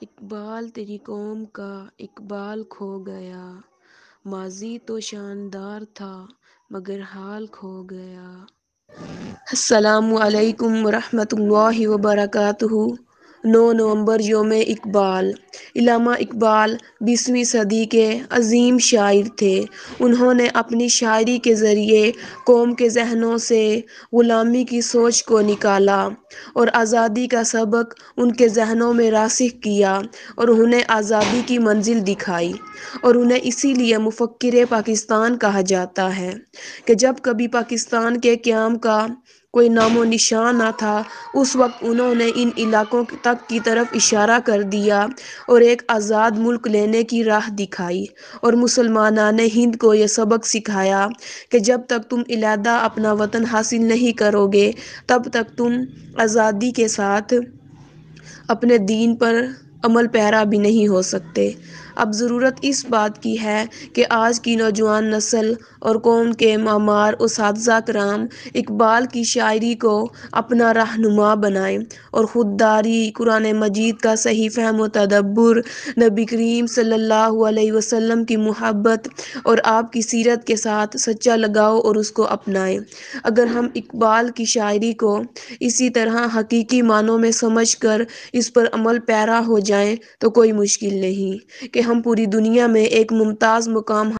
اقبال تیری قوم کا اقبال کھو گیا، ماضی تو شاندار تھا مگر حال کھو گیا۔ السلام علیکم ورحمۃ اللہ وبرکاتہ۔ 9 نومبر یوم اقبال۔ علامہ اقبال 20ویں صدی کے عظیم شاعر تھے۔ انہوں نے اپنی شاعری کے ذریعے قوم کے ذہنوں سے غلامی کی سوچ کو نکالا اور آزادی کا سبق ان کے ذہنوں میں راسخ کیا اور انہیں آزادی کی منزل دکھائی، اور انہیں اسی لیے مفکر پاکستان کہا جاتا ہے کہ جب کبھی پاکستان کے قیام کا کوئی نام و نشان نہ تھا، اس وقت انہوں نے ان علاقوں تک کی طرف اشارہ کر دیا اور ایک آزاد ملک لینے کی راہ دکھائی، اور مسلمانان ہند کو یہ سبق سکھایا کہ جب تک تم علیحدہ اپنا وطن حاصل نہیں کرو گے، تب تک تم آزادی کے ساتھ اپنے دین پر عمل پیرا بھی نہیں ہو سکتے۔ اب ضرورت اس بات کی ہے کہ آج کی نوجوان نسل اور قوم کے معمار اساتذہ کرام اقبال کی شاعری کو اپنا رہنما بنائیں اور خودداری، قرآن مجید کا صحیح فہم و تدبر، نبی کریم صلی اللہ علیہ وسلم کی محبت اور آپ کی سیرت کے ساتھ سچا لگاؤ اور اس کو اپنائیں۔ اگر ہم اقبال کی شاعری کو اسی طرح حقیقی معنوں میں سمجھ کر اس پر عمل پیرا ہو جائیں تو کوئی مشکل نہیں کہ ہم پوری دنیا میں ایک ممتاز مقام